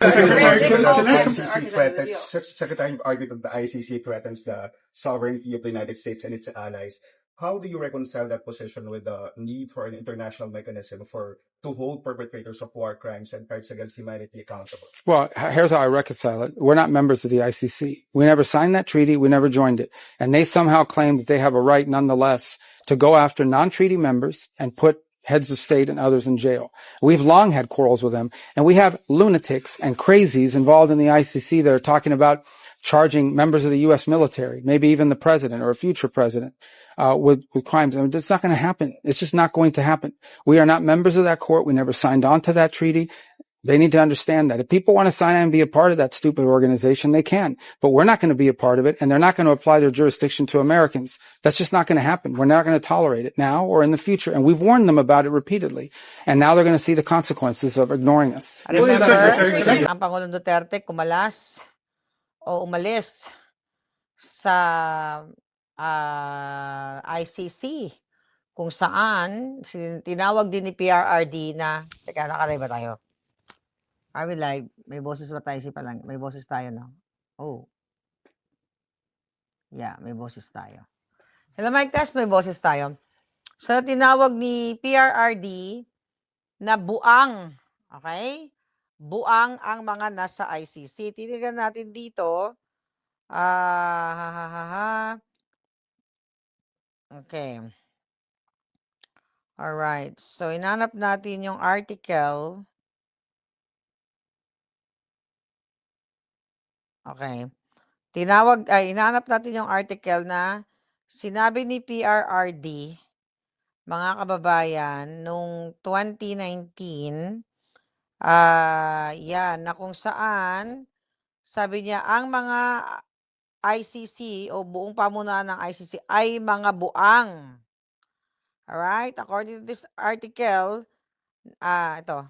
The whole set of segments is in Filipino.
Secretary argued that the ICC threatens the sovereignty of the United States and its allies. How do you reconcile that position with the need for an international mechanism to hold perpetrators of war crimes and crimes against humanity accountable? Well, here's how I reconcile it. We're not members of the ICC. We never signed that treaty. We never joined it. And they somehow claim that they have a right nonetheless to go after non-treaty members and put heads of state and others in jail. We've long had quarrels with them, and we have lunatics and crazies involved in the ICC that are talking about charging members of the U.S. military, maybe even the president or a future president, with crimes. I mean, it's not going to happen. It's just not going to happen. We are not members of that court. We never signed on to that treaty. They need to understand that. If people want to sign on and be a part of that stupid organization, they can. But we're not going to be a part of it, and they're not going to apply their jurisdiction to Americans. That's just not going to happen. We're not going to tolerate it now or in the future. And we've warned them about it repeatedly. And now they're going to see the consequences of ignoring us. Remember, ang Pangulong Duterte kumalas o umalis sa ICC kung saan tinawag din ni PRRD na, teka, nakalay ba tayo? Are we live? May boses ba tayo? May boses tayo, no? Oh. Yeah, may boses tayo. Hello, mic test, may boses tayo. So, tinawag ni PRRD na buang, okay? Buang ang mga nasa ICC. Tinigan natin dito. Okay. Alright. So, inanap natin yung article. Okay. Inanap natin yung article na sinabi ni PRRD, mga kababayan, nung 2019, yan, na kung saan, sabi niya, ang mga ICC o buong pamunuan ng ICC ay mga buang. Alright? According to this article, ito.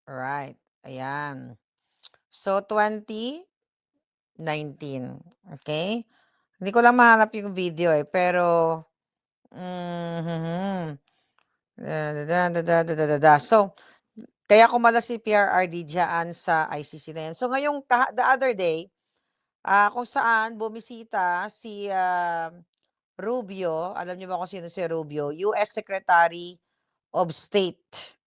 Alright. Ayan. So, 2019. Okay? Hindi ko lang mahanap yung video pero so, kaya kumalas si PRRD dyan sa ICC na yan. So, ngayong the other day, kung saan bumisita si Rubio, alam niyo ba kung sino si Rubio? US Secretary of State.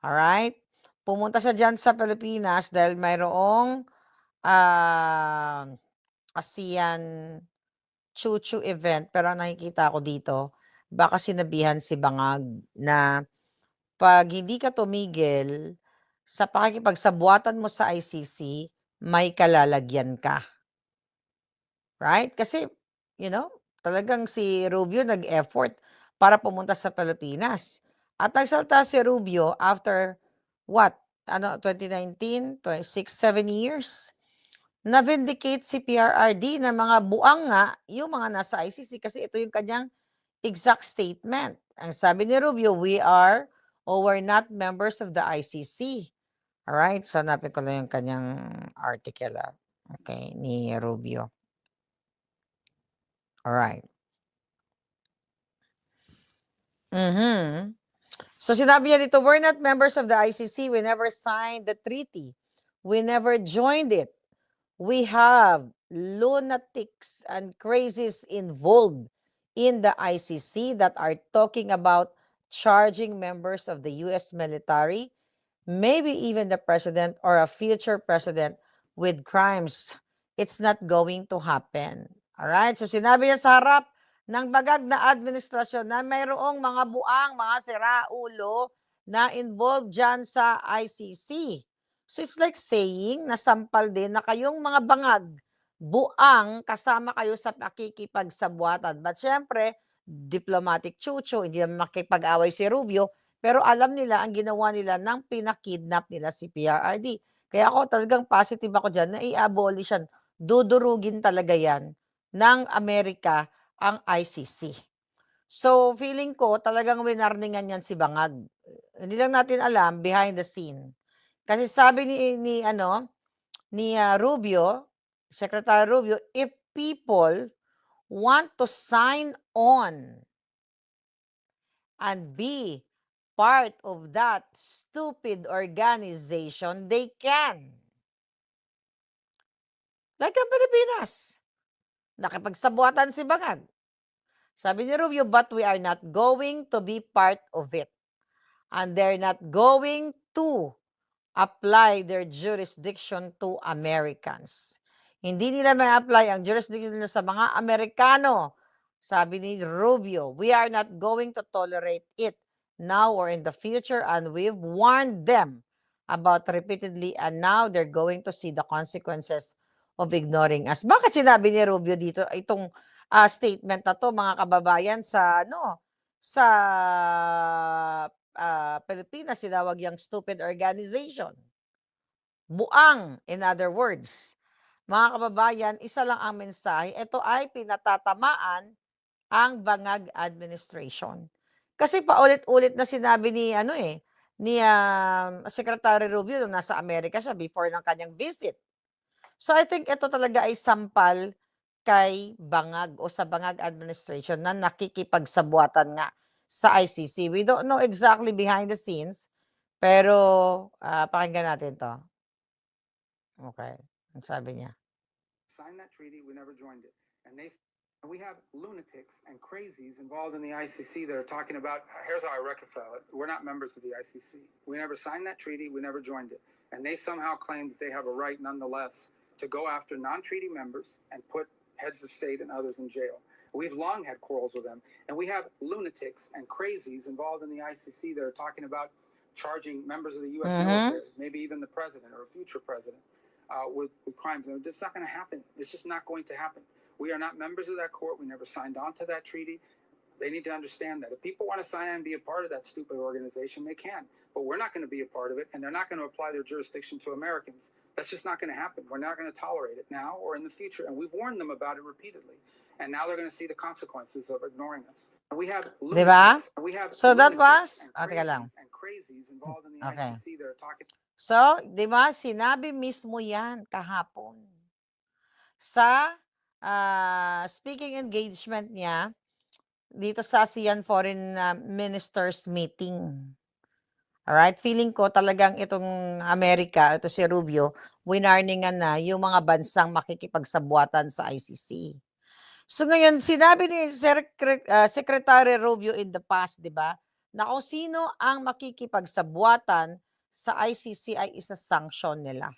Alright? Pumunta siya dyan sa Pilipinas dahil mayroong ASEAN Chuchu event. Pero nakikita ko dito, baka sinabihan si Bangag na pag hindi ka tumigil sa pakikipagsabuatan mo sa ICC, may kalalagyan ka. Right? Kasi, talagang si Rubio nag-effort para pumunta sa Pilipinas. At nagsalta si Rubio after 2019, 26, 7 years, na-vindicate si PRRD na mga buang nga yung mga nasa ICC kasi ito yung kanyang exact statement. Ang sabi ni Rubio, we're not members of the ICC. Alright, so hanapin ko lang yung kanyang article. Okay, ni Rubio. Alright. So sinabi niya dito, we're not members of the ICC. We never signed the treaty. We never joined it. We have lunatics and crazies involved in the ICC that are talking about charging members of the U.S. military, maybe even the president or a future president with crimes. It's not going to happen. Alright? So sinabi niya sa harap ng bagag na administrasyon na mayroong mga buang, mga siraulo na involved dyan sa ICC. So it's like saying, nasampal din na kayong mga bangag, buang, kasama kayo sa pakikipagsabuatan. But syempre, diplomatic chucho, hindi naman makipag-away si Rubio, pero alam nila ang ginawa nila nang pinakidnap nila si PRRD. Kaya ako talagang positive ako dyan na i-abolish yan. Dudurugin talaga yan ng Amerika ang ICC. So, feeling ko, talagang winarningan yan si Bangag. Hindi lang natin alam, behind the scene. Kasi sabi ni Rubio, Secretary Rubio, if people want to sign on and be part of that stupid organization, they can. Like ang Pilipinas. Nakipagsabuatan si Bangag. Sabi ni Rubio, but we are not going to be part of it. And they're not going to apply their jurisdiction to Americans. Hindi nila ma-apply ang jurisdiction nila sa mga Amerikano. Sabi ni Rubio, we are not going to tolerate it now or in the future, and we've warned them about repeatedly, and now they're going to see the consequences of ignoring us. Bakit sinabi ni Rubio dito itong statement na to, mga kababayan, sa Pilipinas, sinawag yung stupid organization. Buang, in other words. Mga kababayan, isa lang ang mensahe. Ito ay pinatatamaan ang Bangag administration. Kasi paulit-ulit na sinabi ni Secretary Rubio nung nasa Amerika siya before ng kanyang visit. So I think ito talaga ay sampal kay Bangag o sa Bangag administration na nakikipagsabuatan nga sa ICC. We don't know exactly behind the scenes, pero pakinggan natin to. Okay, ang sabi niya. Signed that treaty, we never joined it. And we have lunatics and crazies involved in the ICC that are talking about, here's how I reconcile it. We're not members of the ICC. We never signed that treaty, we never joined it. And they somehow claim that they have a right nonetheless to go after non-treaty members and put heads of state and others in jail. We've long had quarrels with them. And we have lunatics and crazies involved in the ICC that are talking about charging members of the U.S. military, maybe even the president or a future president, with crimes. And it's not going to happen. It's just not going to happen. We are not members of that court. We never signed on to that treaty. They need to understand that. If people want to sign on and be a part of that stupid organization, they can. But we're not going to be a part of it, and they're not going to apply their jurisdiction to Americans. That's just not going to happen. We're not going to tolerate it now or in the future, and we've warned them about it repeatedly. And now they're going to see the consequences of ignoring us. And we have Diba? we have So that lunatics was, teka lang. and crazies involved in the Okay. ICC that are talking. So, di ba, sinabi mismo yan kahapon sa speaking engagement niya dito sa ASEAN Foreign Ministers Meeting. Alright? Feeling ko talagang itong Amerika, ito si Rubio, winarningan na yung mga bansang makikipagsabuatan sa ICC. So ngayon, sinabi ni Secretary Rubio in the past, di ba, na kung sino ang makikipagsabuatan sa ICC ay isa-sanction nila.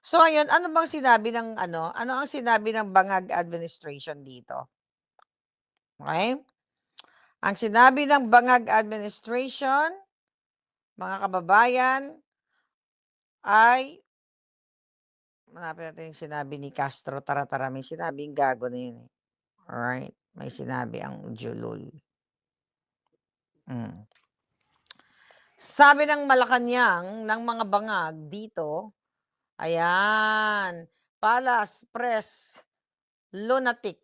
So ngayon, ano ang sinabi ng Bangag administration dito? Okay? Ang sinabi ng Bangag administration, mga kababayan, ay hanapin natin yung sinabi ni Castro. Tara, may sinabing gago na yun. Alright? May sinabi ang Julul. Sabi ng Malacanang, ng mga bangag dito, ayan, Palace Press lunatic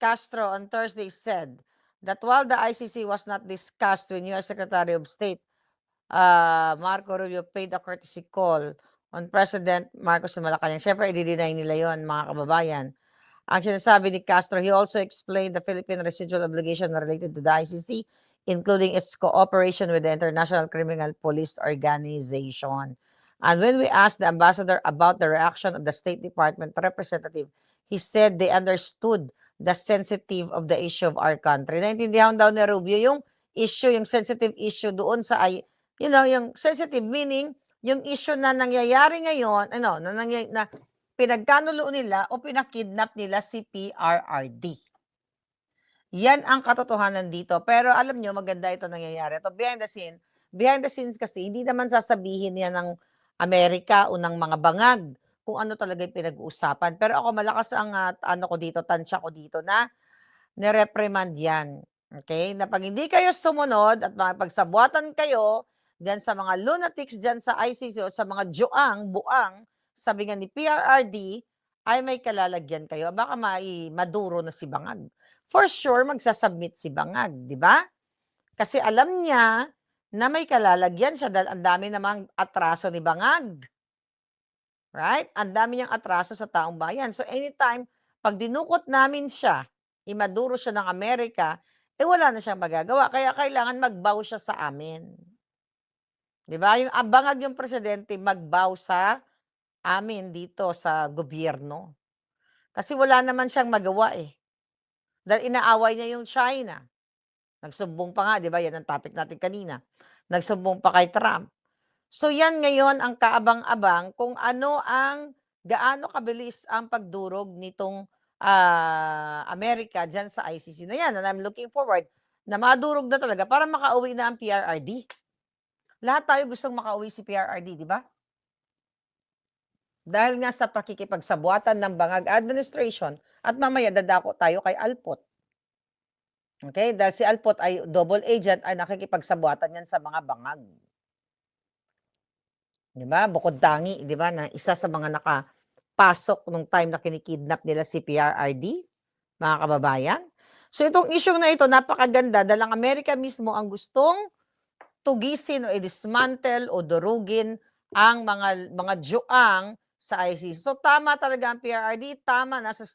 Castro on Thursday said that while the ICC was not discussed when U.S. Secretary of State Marco Rubio paid a courtesy call on President Marcos sa Malacanang. Siyempre, i-deny nila yon, mga kababayan. Ang sinasabi ni Castro, he also explained the Philippine residual obligation related to the ICC, including its cooperation with the International Criminal Police Organization. And when we asked the ambassador about the reaction of the State Department representative, he said they understood the sensitive of the issue of our country. Naintindihan daw ni Rubio yung issue, yung sensitive issue doon sa, yung sensitive meaning, yung issue na nangyayari ngayon, na pinagkanulo nila o pinakidnap nila si PRRD. Yan ang katotohanan dito. Pero alam nyo, maganda ito nangyayari. Ito, behind the scenes kasi, hindi naman sasabihin yan ng Amerika o ng mga bangag kung ano talaga yung pinag-uusapan. Pero ako, malakas ang tansya ko dito na nireprimand yan. Okay? Na pag hindi kayo sumunod at makipagsabuatan kayo dyan sa mga lunatics dyan sa ICC o sa mga buang, sabi nga ni PRRD, ay may kalalagyan kayo. Baka maduro na si Bangag. For sure, magsasubmit si Bangag, di ba? Kasi alam niya na may kalalagyan siya dahil ang dami namang atraso ni Bangag. Right? Ang dami niyang atraso sa taong bayan. So anytime, pag dinukot namin siya, imaduro siya ng Amerika, wala na siyang magagawa kaya kailangan mag-bow siya sa amin. 'Di ba? Yung bangag yung presidente mag-bow sa amin dito sa gobyerno. Kasi wala naman siyang magawa, eh. Dahil inaaway niya yung China. Nagsumbong pa nga, 'di ba, 'yan ang topic natin kanina. Nagsumbong pa kay Trump. So 'yan ngayon ang kaabang-abang kung ano ang gaano kabilis ang pagdurog nitong, Amerika diyan sa ICC na 'yan, and I'm looking forward na madurog na talaga para makauwi na ang PRRD. Lahat tayo gustong makauwi si PRRD, 'di ba? Dahil nga sa pakikipagsabuatan ng bangag administration at mamaya dadako tayo kay Alpot. Okay? Dahil si Alpot ay double agent ay nakikipagsabuatan yan sa mga bangag. 'Di ba? Bukod tangi, 'di ba, na isa sa mga nakapasok nung time na kinikidnap nila si PRRD, mga kababayan. So itong issue na ito napakaganda dahil ang Amerika mismo ang gustong tugisin o i-dismantle o durugin ang mga juang sa ICC. So tama talaga ang PRRD, tama nasa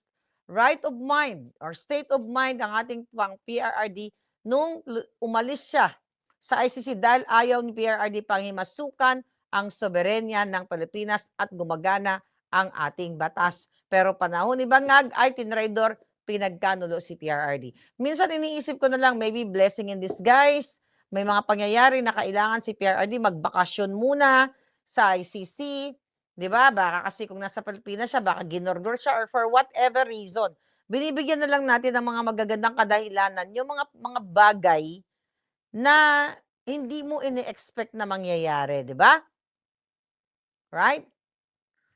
right of mind or state of mind ang ating PRRD nung umalis siya sa ICC dahil ayaw ni PRRD panghimasukan ang soberenya ng Pilipinas at gumagana ang ating batas. Pero panahon ni Bangag ay tinraidor, pinagkanulo si PRRD. Minsan iniisip ko na lang, maybe blessing in disguise, may mga pangyayari na kailangan si PRRD magbakasyon muna sa ICC, 'di ba? Baka kasi kung nasa Pilipinas siya, baka ginorgor siya or for whatever reason. Binibigyan na lang natin ng mga magagandang kadahilanan yung mga bagay na hindi mo ini-expect na mangyayari, 'di ba? Right?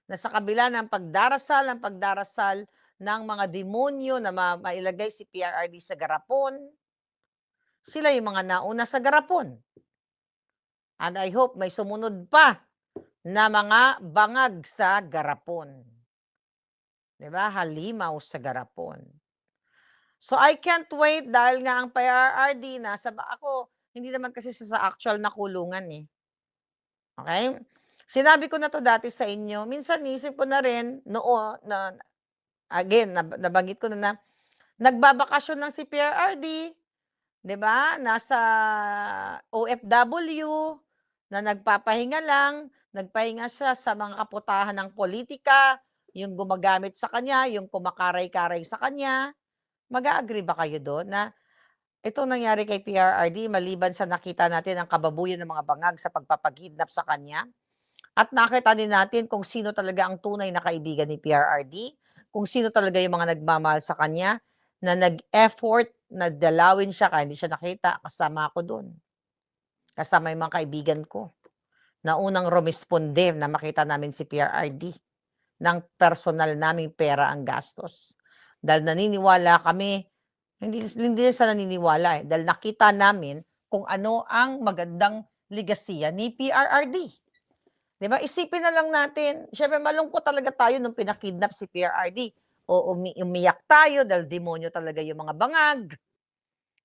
Na sa kabila ng pagdarasal ng mga demonyo na mailagay si PRRD sa garapon, sila yung mga nauna sa garapon. And I hope may sumunod pa na mga bangag sa garapon. 'Di ba? Halimaw sa garapon. So I can't wait dahil nga ang PRRD ako, hindi naman kasi sa actual na kulungan eh. Okay? Sinabi ko na to dati sa inyo. Minsan isip ko na rin na again nabanggit ko na nagbabakasyon lang si PRRD, 'di ba? Nasa OFW na nagpapahinga lang, nagpahinga siya sa mga kaputahan ng politika, yung gumagamit sa kanya, yung kumakaray-karay sa kanya. Mag-a-agree ba kayo doon na itong nangyari kay PRRD maliban sa nakita natin ang kababuyan ng mga bangag sa pagpapakidnap sa kanya at nakita din natin kung sino talaga ang tunay na kaibigan ni PRRD, kung sino talaga yung mga nagmamahal sa kanya, na nag-effort na dalawin siya kaya hindi siya nakita, kasama ako doon. Kasama yung mga kaibigan ko na unang rumisponde na makita namin si PRRD ng personal naming pera ang gastos. Dahil naniniwala kami, hindi sa naniniwala eh, dahil nakita namin kung ano ang magandang ligasiya ni PRRD. 'Di ba? Isipin na lang natin, syempre malungkot talaga tayo nung pinakidnap si PRRD. O umiyak tayo dahil demonyo talaga yung mga bangag.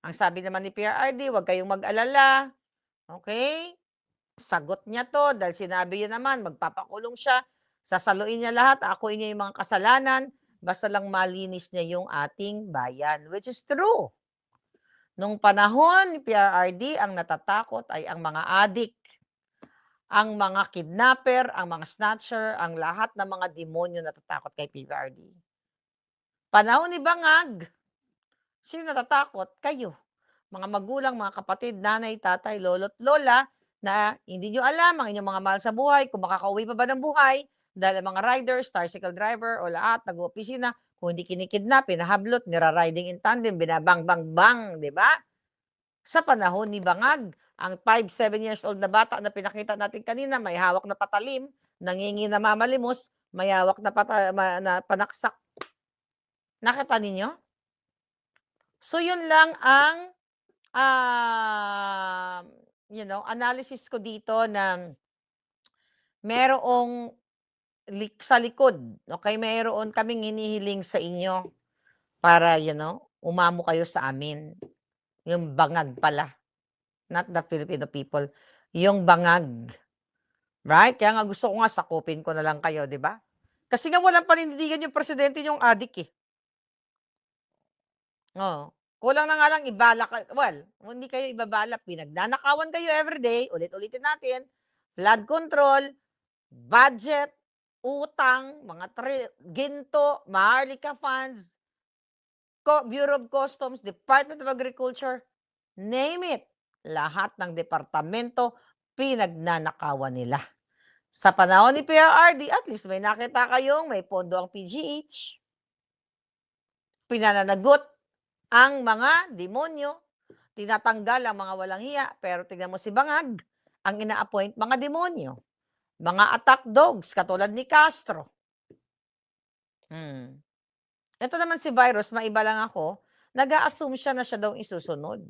Ang sabi naman ni PRRD, huwag kayong mag-alala. Okay? Sagot niya to dahil sinabi niya naman, magpapakulong siya. Sasaluin niya lahat, akuin niya yung mga kasalanan, basta lang malinis niya yung ating bayan. Which is true. Nung panahon ni PRRD, ang natatakot ay ang mga adik, ang mga kidnapper, ang mga snatcher, ang lahat ng mga demonyo natatakot kay PRRD. Panahon ni Bangag, sino natatakot? Kayo. Mga magulang, mga kapatid, nanay, tatay, lolo't lola, na hindi nyo alam ang inyong mga mahal sa buhay, kung makakauwi pa ba ng buhay, dahil ang mga riders, tricycle driver, o lahat, nag-opisina, kung hindi kinikidnap, pinahablot, nira-riding in tandem, binabang-bang-bang, di ba? Sa panahon ni Bangag, ang 5-7 years old na bata na pinakita natin kanina, may hawak na patalim, nangingi na mamalimos, may hawak na, na panaksak. Nakita ninyo? So yun lang ang analysis ko dito na merong sa likod, okay? Mayroon kaming hinihiling sa inyo para, umamo kayo sa amin. Yung bangag pala. Not the Filipino people. Yung bangag. Right? Kaya nga gusto ko nga sakupin ko na lang kayo, di ba? Kasi nga walang panindigan yung presidente yung adik eh. Oo. Kulang na nga lang ibala well, hindi kayo ibabala, pinagnanakawan kayo everyday, ulit-ulitin natin, flood control, budget, utang, mga ginto, Maharlika funds, Bureau of Customs, Department of Agriculture, name it. Lahat ng departamento, pinagnanakawan nila. Sa panahon ni PRRD, at least may nakita kayong may pondo ang PGH. Pinananagot ang mga demonyo, tinatanggal ang mga walang hiya, pero tingnan mo si Bangag, ang ina-appoint mga demonyo, mga attack dogs katulad ni Castro. Ito naman si Virus, maiba lang ako, nag-a-assume siya na siya daw isusunod.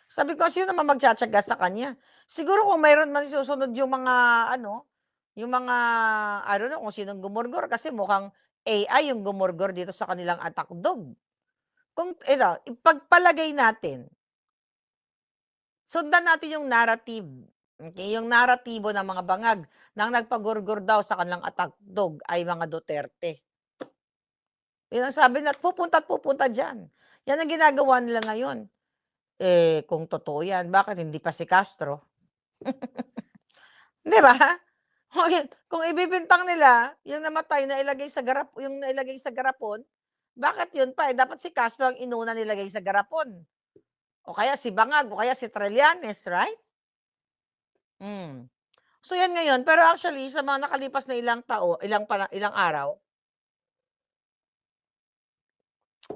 Sabi ko, sino naman magtsatsaga sa kanya? Siguro kung mayroon man isusunod yung mga, yung mga, I don't know kung sinong gumurgor, kasi mukhang AI yung gumurgor dito sa kanilang attack dog. Kung, ipagpalagay natin, sundan natin yung narrative. Okay? Yung naratibo ng mga bangag nang nagpagurgur daw sa kanilang attack dog ay mga Duterte. Yun ang sabi na pupunta at pupunta dyan. Yan ang ginagawa nila ngayon. Kung totoo yan, bakit hindi pa si Castro? Di ba? Kung ibibintang nila, yung namatay na ilagay sa yung nailagay sa garapon, bakit yun pa? Dapat si Castro ang inuna nilagay sa garapon. O kaya si Bangag, o kaya si Trillanes, right? So yan ngayon, pero actually sa mga nakalipas na ilang araw,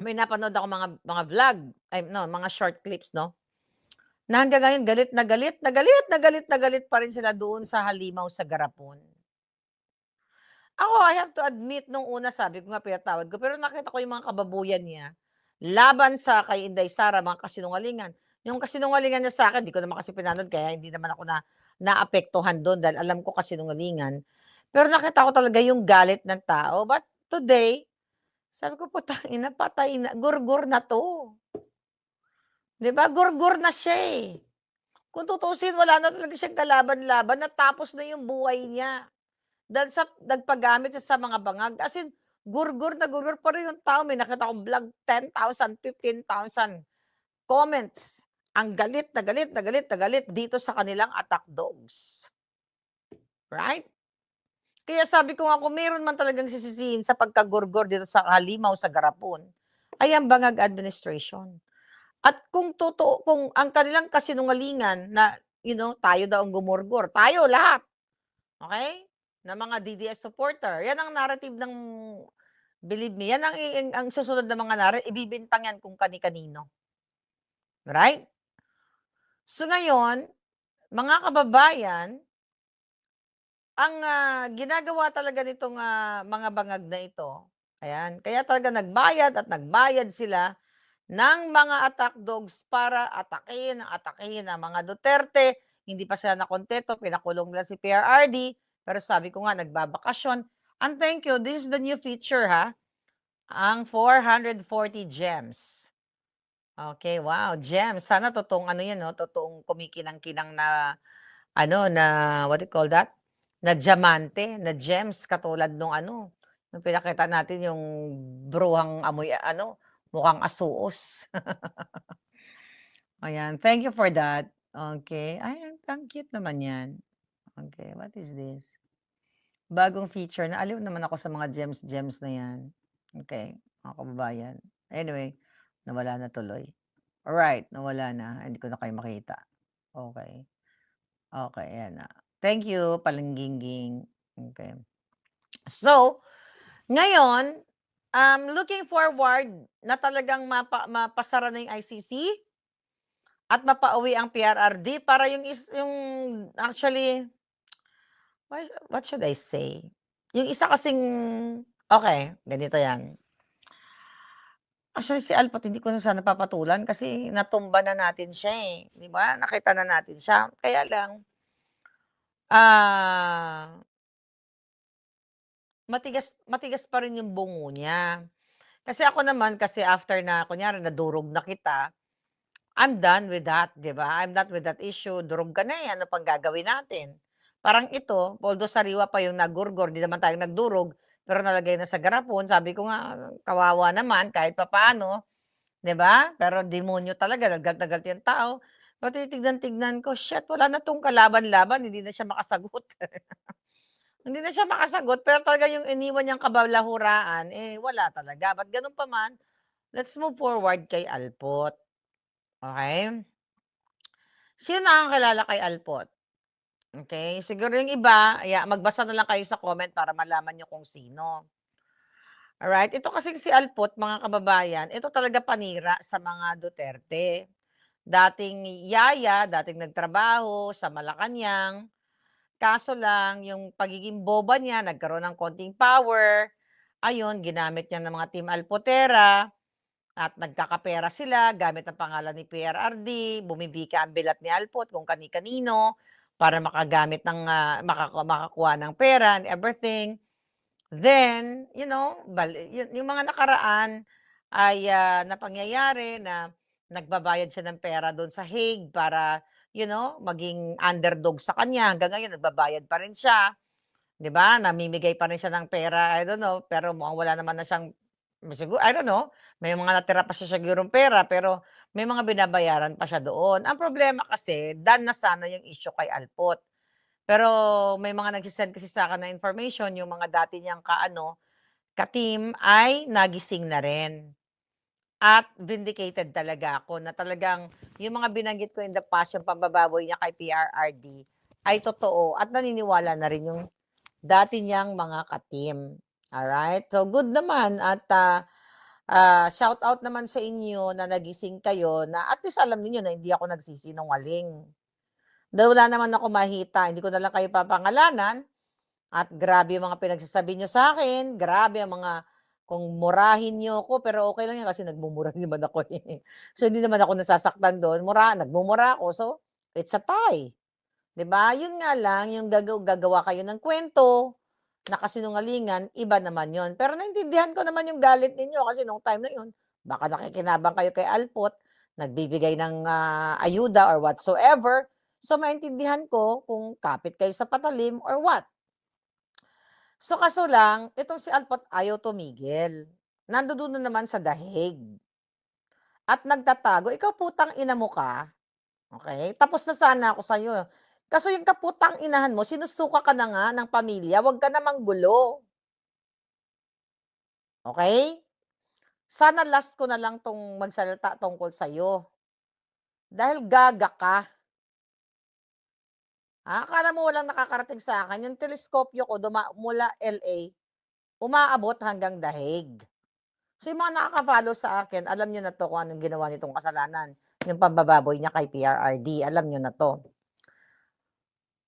may napanood ako mga vlog, mga short clips, no? Na hanggang ngayon galit na galit na galit na galit na galit pa rin sila doon sa halimaw sa garapon. Ako, I have to admit, nung una sabi ko nga pinatawad ko, pero nakita ko yung mga kababuyan niya laban sa kay Inday Sara, mga kasinungalingan. Yung kasinungalingan niya sa akin, di ko naman kasi pinanood, kaya hindi naman ako naapektuhan doon dahil alam ko kasinungalingan. Pero nakita ko talaga yung galit ng tao. But today, sabi ko, putang ina, patay na, gurgur na to. Di ba? Gurgur na siya eh. Kung tutusin, wala na talaga siyang kalaban-laban, natapos na yung buhay niya. Dahil sa nagpagamit siya sa mga bangag. As in, gurgur na gurgur pa rin yung tao. May nakita akong vlog, 10,000, 15,000 comments. Ang galit na galit na galit na galit dito sa kanilang attack dogs. Right? Kaya sabi ko nga, kung meron man talagang sisisihin sa pagkagurgur dito sa halimaw sa garapon, ay ang bangag administration. At kung totoo, kung ang kanilang kasinungalingan na, tayo daw ang gumurgur, tayo lahat, okay? Na mga DDS supporter, yan ang narrative ng, believe me, yan ang susunod na mga narrative, ibibintang yan kung kani-kanino. Right? So ngayon, mga kababayan, ang ginagawa talaga nitong mga bangag na ito, ayan, kaya talaga nagbayad sila ng mga attack dogs para atakihin ang mga Duterte. Hindi pa sila nakontento, pinakulong nila si PRRD, pero sabi ko nga, nagbabakasyon. And thank you, this is the new feature ang 440 gems. Okay, wow, gems. Sana totoong totoong kumikinang-kinang na, what do you call that? Na diamante, na gems, katulad nung nung pinakita natin yung bruhang amoy, mukhang asuos. Ayan, thank you for that. Okay. Ay, ang cute naman yan. Okay, what is this? Bagong feature. Naaliw naman ako sa mga gems na yan. Okay, mga kababayan. Anyway, nawala na tuloy. Alright, nawala na. Hindi ko na kayo makita. Okay. Okay, ayan na. Thank you, Palangginging. Okay. So, ngayon, looking forward na talagang mapasara na yung ICC at mapauwi ang PRRD para yung actually, what should I say? Yung isa kasing, okay, ganito yan. Actually, si Alpot, hindi ko na sana papatulan kasi natumba na natin siya eh. Di ba? Nakita na natin siya. Kaya lang, matigas pa rin yung bungo niya. Kasi ako naman, kasi after na, kunyari, nadurog na kita, I'm done with that, di ba? I'm not with that issue. Durog ka na eh, ano pang gagawin natin? Parang ito, although sariwa pa yung nagurgor, di naman tayong nagdurog, pero nalagay na sa garapon, sabi ko nga, kawawa naman, kahit papaano, 'di ba? Pero demonyo talaga, galit na galit yung tao. Pero tinitignan-tignan ko, shit, wala na 'tong kalaban-laban, hindi na siya makasagot. Hindi na siya makasagot, pero talaga yung iniwan niyang kabalahuraan, eh, wala talaga. But gano'n pa man, let's move forward kay Alpot, okey? Sino nakakakilala kay Alpot? Okey, siguro yung iba, magbasa na lang kayo sa comment para malaman niyo kung sino. Alright, ito kasing si Alpot, mga kababayan, ito talaga panira sa mga Duterte. Dating yaya, dating nagtrabaho sa Malacanang, kaso lang yung pagiging boba niya, nagkaroon ng konting power, ayun, ginamit niya ng mga Team Alpotera at nagkakapera sila gamit ang pangalan ni PRRD, bumibika ang bilat ni Alpot kung kani-kanino para makagamit ng, makakuha ng pera and everything. Then, yung mga nakaraan ay, na pangyayari na nagbabayad siya ng pera do'n sa Hague para, maging underdog sa kanya. Hanggang ngayon nagbabayad pa rin siya, 'di ba? Namimigay pa rin siya ng pera, I don't know, pero mukhang wala naman na siyang I don't know, may mga natira pa siya sigurong pera, pero may mga binabayaran pa siya doon. Ang problema kasi done na sana yung issue kay Alpot. Pero may mga kasi sa'kin na information, yung mga dati niyang ka-team ay nagising na rin. At vindicated talaga ako na talagang yung mga binanggit ko in the past, yung pambababoy niya kay PRRD ay totoo at naniniwala na rin yung dati niyang mga ka-team. Alright? So good naman at, shout out naman sa inyo na nagising kayo na at least alam niyo na hindi ako nagsisinungaling. Dahil wala naman ako mahita, hindi ko na lang kayo papangalanan at grabe yung mga pinagsasabi niyo sa'kin, grabe ang mga kung murahin niyo ako, pero okey lang yan kasi nagmumura naman ako, eh. So, hindi naman ako nasasaktan do'n, nagmumura ako, so it's a tie, 'di ba? Yun nga lang yung gagawa kayo ng kuwento na kasinungalingan, iba naman yun. Pero naintindihan ko naman yung galit ninyo kasi nung time na yun, baka nakikinabang kayo kay Alpot, nagbibigay ng, ayuda or whatsoever. So, maintindihan ko kung kapit kayo sa patalim or what. So, kaso lang, itong si Alpot ayaw tumigil. Nandoon na naman sa dahig at nagtatago, "Ikaw putang ina mo ka, okey, tapos na sana ako sa'yo. Kaso yung kaputang inahan mo sinusuka ka na nga ng pamilya, wag ka na manggulo, okey? Sana last ko na lang 'tong magsalita tungkol sa'yo, dahil gaga ka. Akala mo walang nakakarating sa'kin, yung teleskopyo ko mula LA, umaabot hanggang dahig." So, yung mga nakaka-follow sa akin, alam niyo na 'to kung anong ginawa nitong kasalanan, yung pambababoy niya kay PRRD, alam niyo na 'to.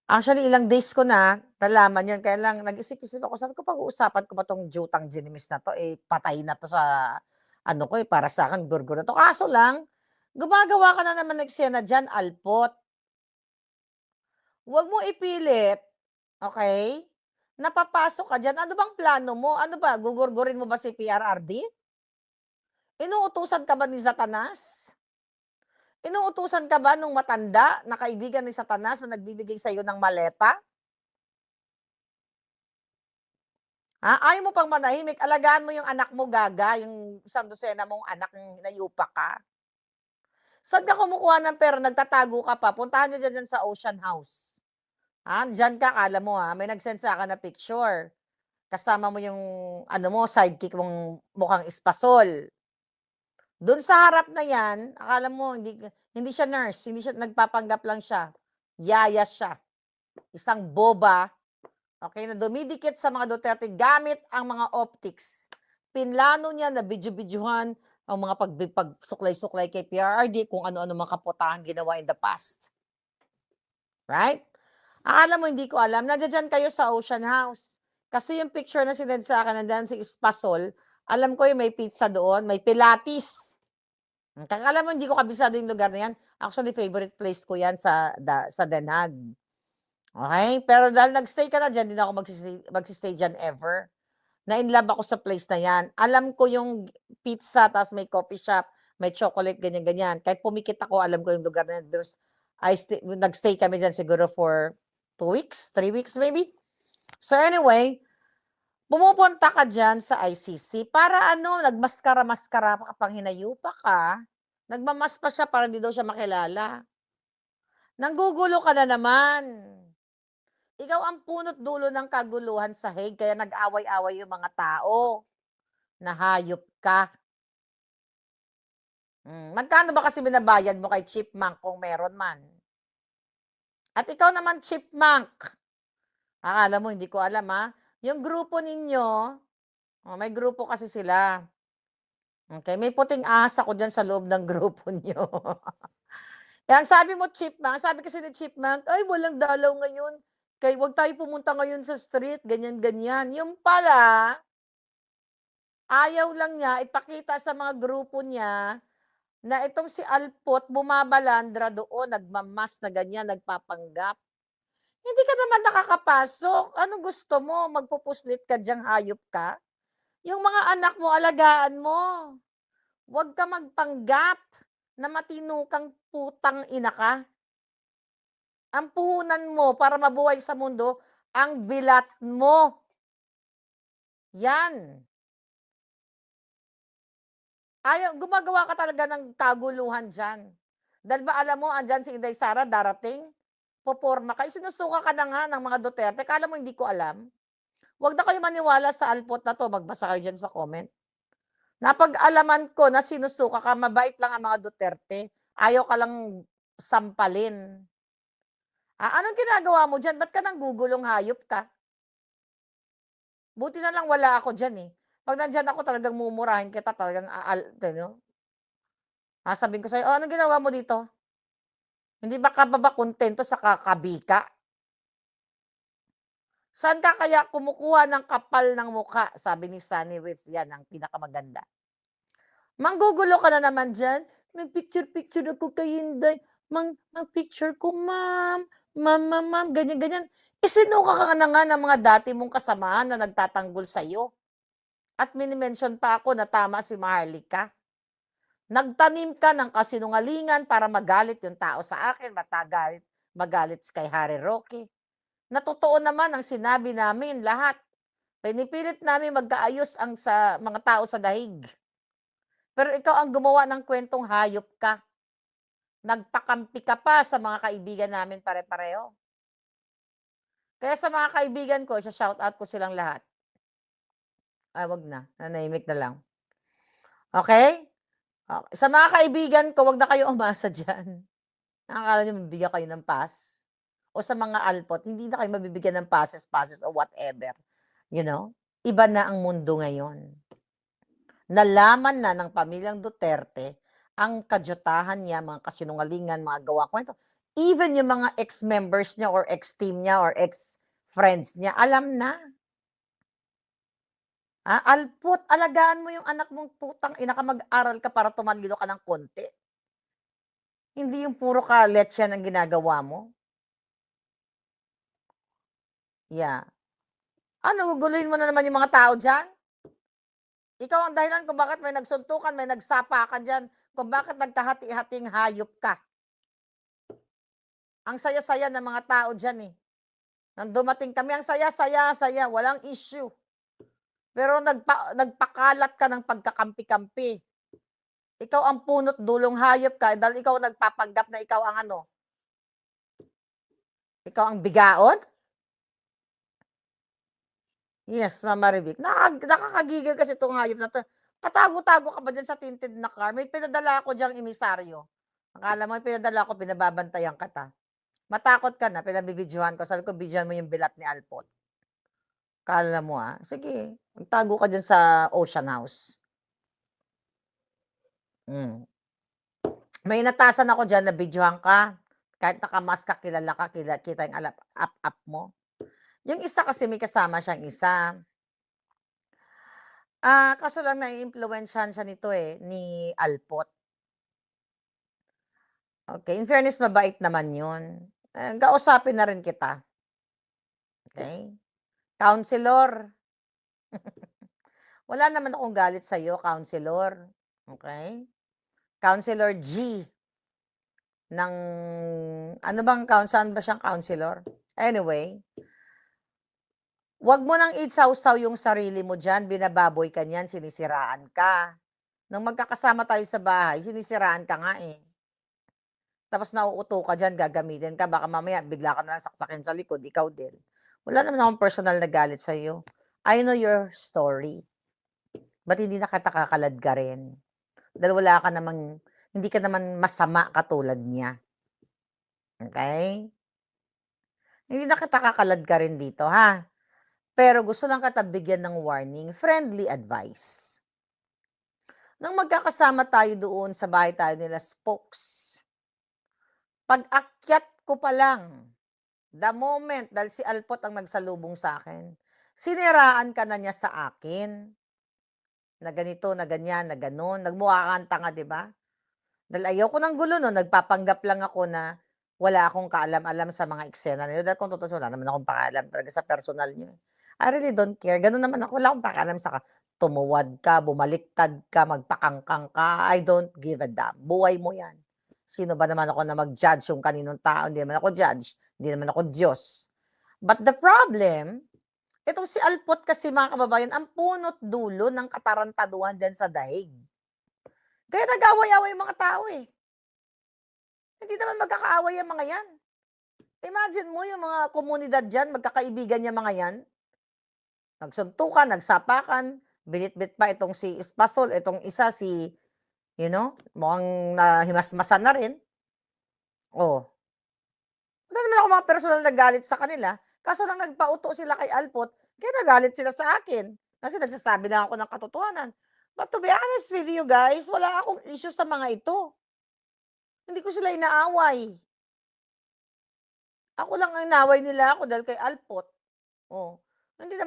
Actually, ilang days ko na nalaman yun, kaya lang nag-isip-isip ako, sabi ko, "Pag-uusapan ko ba 'tong jutang Ginimis na 'to, eh, patay na 'to sa ano ko, eh, para sa'kin gurgur na 'to." Kaso lang, gumagawa ka na naman ng eksena diyan, Alpot. Huwag mo ipilit, okey? Napapasok ka diyan, ano bang plano mo? Ano ba, gugurgurin mo ba si PRRD? Inuutusan ka ba ni Satanas? Inuutusan ka ba nung matanda na kaibigan ni Satanas na nagbibigay sa'yo ng maleta? Ayaw mo pang manahimik, alagaan mo yung anak mo, gaga, yung 100 mong anak, hinayupak ka. Saan ka kumukuha ng pera, nagtatago ka pa, puntahan niyo diyan sa Ocean House. Diyan ka, akala mo, may nag-send sa'kin na picture, kasama mo yung ano mo, sidekick mong mukhang espasol. Do'n sa harap na 'yan, akala mo hindi siya nurse, hindi siya nagpapanggap lang siya, yaya siya, isang boba, okey, na dumidikit sa mga Duterte gamit ang mga optics. Pinlano niya na video-videohan ang mga pagsuklay-suklay kay PRRD, kung ano-ano mga kaputahang ginawa in the past, right? Akala mo hindi ko alam, nandiya-diyan kayo sa Ocean House. Kasi yung picture na sinend sa'kin, nandiyan si Espasol, alam ko yung may pizza doon, may Pilates. Akala mo hindi ko kabisado yung lugar na 'yan, actually favorite place ko 'yan sa Den Haag, okey? Pero dahil nag-stay ka na diyan, 'di na ako magsi-stay diyan ever. Na-inlove ako sa place na 'yan. Alam ko yung pizza, ta's may coffee shop, may chocolate, ganyan-ganyan. Kahit pumikit ako, alam ko yung lugar na 'yan because nag-stay kami diyan siguro for 2 weeks, 3 weeks maybe. So anyway, Pumupunta ka diyan sa ICC para ano, nagmaskara-maskara ka pang hinayupak ka. Nagmamas pa siya para hindi daw siya makilala. Nanggugulo ka na naman. Ikaw ang punot dulo ng kaguluhan sa Hague kaya nag-away-away yung mga tao. Na hayop ka. Magkano ba kasi binabayad mo kay Chipmunk kung meron man? At ikaw naman, Chipmunk, akala mo hindi ko alam ha? Yung grupo ninyo, may grupo kasi sila. Okay, may puting ahas ako diyan sa loob ng grupo niyo. Eh, ang sabi mo, Chipmunk, sabi kasi ni Chipmunk, "Ay, walang dalaw ngayon. Kaya wag tayo pumunta ngayon sa street, ganyan-ganyan." Yung pala, ayaw lang niya ipakita sa mga grupo niya na itong si Alpot bumabalandra doon, nagmamas na ganyan, nagpapanggap. Hindi ka naman nakakapasok. Anong gusto mo? Magpupuslit ka diyang hayop ka? Yung mga anak mo, alagaan mo. Huwag ka magpanggap na matino kang putang ina ka. Ang puhunan mo para mabuhay sa mundo, ang bilat mo. Yan. Gumagawa ka talaga ng kaguluhan dyan. Dahil ba alam mo, andyan si Inday Sara darating, poporma ka. Sinusuka ka na nga ng mga Duterte. Kala mo hindi ko alam? Huwag na kayo maniwala sa alpot na to. Magbasa kayo dyan sa comment. Napag-alaman ko na sinusuka ka, mabait lang ang mga Duterte. Ayaw ka lang sampalin. Anong ginagawa mo dyan? Ba't ka nanggugulong hayop ka? Buti na lang wala ako dyan eh. Pag nandyan ako talagang mumurahin kita, talagang sabihin ko sa'yo, "Oh, anong ginagawa mo dito? Hindi ba ka ba kontento sa kakabika? Saan ka kaya kumukuha ng kapal ng mukha?" Sabi ni Sunny Whips, yan ang pinakamaganda. "Manggugulo ka na naman diyan, may picture-picture ako kay Inday, picture ko ma'am, ma'am, ganyan-ganyan." Isinuka ka na nga ng mga dati mong kasamahan na nagtatanggol sa'yo. At mini-mention pa ako na tama si Maharlika. Nagtanim ka ng kasinungalingan para magalit yung tao sa akin, magalit kay Harry Roque. Na totoo naman ang sinabi namin lahat. Pinipilit namin magkaayos ang sa mga tao sa daig. Pero ikaw ang gumawa ng kwentong hayop ka. Nagpakampi ka pa sa mga kaibigan namin pare-pareho. Kaya sa mga kaibigan ko, isa-shoutout ko silang lahat. Wag na, nanahimik na lang. Okay? Sa mga kaibigan ko, wag na kayo umasa diyan. Akala niyo mabibigyan kayo ng pass? O sa mga alpot, hindi na kayo mabibigyan ng passes o whatever. You know? Iba na ang mundo ngayon. Nalaman na ng pamilyang Duterte ang kadyutahan niya, mga kasinungalingan, mga gawa kwento. Even yung mga ex-members niya or ex-team niya or ex-friends niya, alam na. Alpot, alagaan mo yung anak mong putang ina ka, mag-aral ka para tumalino ka ng konti. Hindi yung puro ka letsya ang ginagawa mo. Yeah. Guguluhin mo na naman yung mga tao diyan? Ikaw ang dahilan kung bakit may nagsuntukan, may nagsapakan diyan, kung bakit nagkahati-hating hayop ka. Ang saya-saya ng mga tao diyan eh. Nang dumating kami, ang saya-saya, walang issue. Pero nagpakalat ka ng pagkakampi-kampi. Ikaw ang punot dulong hayop ka dahil ikaw nagpapanggap na ikaw ang ano? Ikaw ang bigaon? Yes, Mama Rivik. Nakakagigil kasi itong hayop na 'to. Patago-tago ka ba diyan sa tinted na car? May pinadala ako diyang emisaryo. Akala mo may pinadala ko, binababantayan kita. Matakot ka na, pinabibidyuhan ko. Sabi ko, "Videohan mo yung bilat ni Alpot." Akala mo, sige, magtago ka diyan sa Ocean House. May inatasan ako diyan na videohan ka. Kahit naka-mask ka, kilala ka, kita yung up mo. Yung isa kasi may kasama siyang isa. Kaso lang naiimpluwensyahan siya nito ni Alpot. Okay, in fairness mabait naman yun. Kausapin na rin kita. Okay? Counselor. Wala naman akong galit sa'yo, Counselor. Okay? Counselor G. Ng, ano bang, saan ba siyang counselor? Anyway, Wag mo nang isawsaw yung sarili mo diyan, binababoy ka niyan, sinisiraan ka. Nung magkakasama tayo sa bahay, sinisiraan ka nga eh. Tapos nauuto ka diyan, gagamitin ka, baka mamaya bigla ka na lang saksakin sa likod, ikaw din. Wala naman akong personal na galit sa'yo. I know your story. Ba't hindi na kita kakaladkarin? Dahil wala ka namang, hindi ka naman masama katulad niya. Okay? Hindi na kita kakaladkarin dito, ha? Pero gusto lang kita bigyan ng warning, friendly advice. Nang magkakasama tayo doon sa bahay tayo nila Spokes, pag-akyat ko pa lang, the moment, dahil si Alpot ang nagsalubong sa akin, siniraan ka na niya sa akin. Na ganito, na ganyan, na gano'n. Nagmukha kang tanga, di ba? Dahil ayoko ng gulo no, nagpapanggap lang ako na wala akong kaalam-alam sa mga eksena nila. Dahil kung totoo, wala naman akong pakaalam talaga sa personal niyo. I really don't care. Ganun naman ako. Wala akong pakaalam sa tumuwad ka, bumaliktad ka, magpakangkang ka. I don't give a damn. Buhay mo yan. Sino ba naman ako na mag-judge yung kaninong tao? Hindi naman ako judge. Hindi naman ako Diyos. But the problem, itong si Alpot kasi mga kababayan, ang punot dulo ng katarantaduhan dyan sa daig. Kaya nag-away-away yung mga tao eh. Hindi naman magkakaaway ang mga yan. Imagine mo yung mga komunidad dyan, magkakaibigan yung mga yan. Nagsuntukan, nagsapakan, binit-bit pa itong si Espasol, itong isa si, mukhang nahimasmasan na rin. Oh. Wala naman ako mga personal na galit sa kanila. Kaso lang nagpauto sila kay Alpot, kaya nagalit sila sa akin. Kasi nagsasabi lang ako ng katotohanan. But to be honest with you guys, wala akong issue sa mga ito. Hindi ko sila inaaway. Ako lang ang inaway nila ako dahil kay Alpot. Oh. Hindi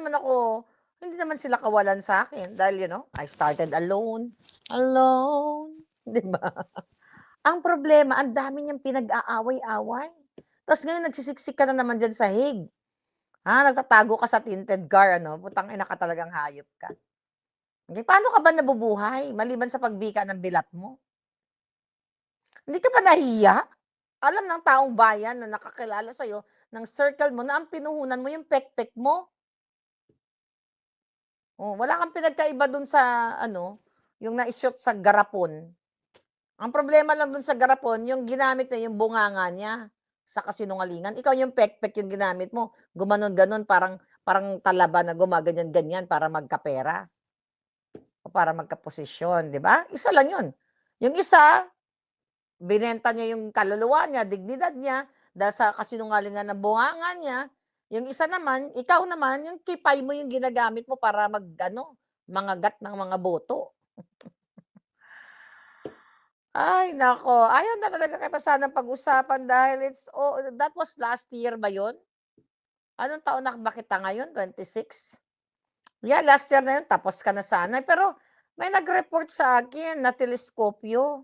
naman sila kawalan sa akin dahil I started alone. Alone. 'Di ba? Ang problema, ang dami niyang pinag-aaway-away. Tapos ngayon nagsisiksik ka na naman diyan sa hig. Nagtatago ka sa tinted car, putang ina ka talagang hayop ka. Okay, paano ka ba nabubuhay maliban sa pagbika ng bilat mo? Hindi ka ba nahiya? Alam ng taong bayan na nakakilala sa'yo, ng circle mo, na ang pinuhunan mo yung pekpek mo. Oh, wala kang pinagkaiba dun sa, yung na-shoot sa garapon. Ang problema lang dun sa garapon, yung ginamit na yung bunganga niya sa kasinungalingan. Ikaw yung pekpek yung ginamit mo. Gumanon-ganon, parang talaba na gumaganyan-ganyan para magkapera. O para magkaposisyon, di ba? Isa lang yun. Yung isa, binenta niya yung kaluluwa niya, dignidad niya, dahil sa kasinungalingan ng bunganga niya. Yung isa naman, ikaw naman, yung kipay mo yung ginagamit mo para mangagat ng mga boto. Ay, nako. Ayaw na talaga kita sanang pag-usapan dahil that was last year ba yun? Anong taon na ba kita ngayon? 26? Yeah, last year na yun. Tapos ka na sana. Pero may nag-report sa akin na teleskopyo.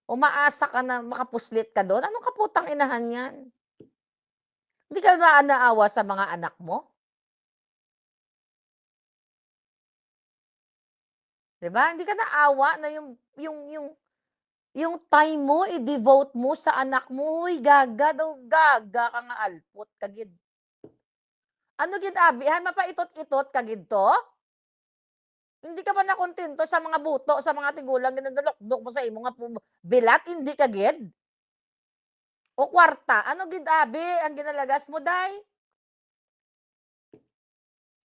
Umaasa ka na makapuslit ka doon. Anong kaputang inahan yan? Hindi ka ba naawa sa mga anak mo? Diba? Hindi ka naawa na yung time mo, i-devote mo sa anak mo. Uy, gaga daw, gaga ka nga Alpot, kagid. Ano gid abi? Mapaitot-itot kagid to? Hindi ka ba nakontento sa mga buto, sa mga tigulang ginadalok-dok mo sa imo nga bilat, hindi kagid? O kwarta, ano gid abi ang ginalagas mo day?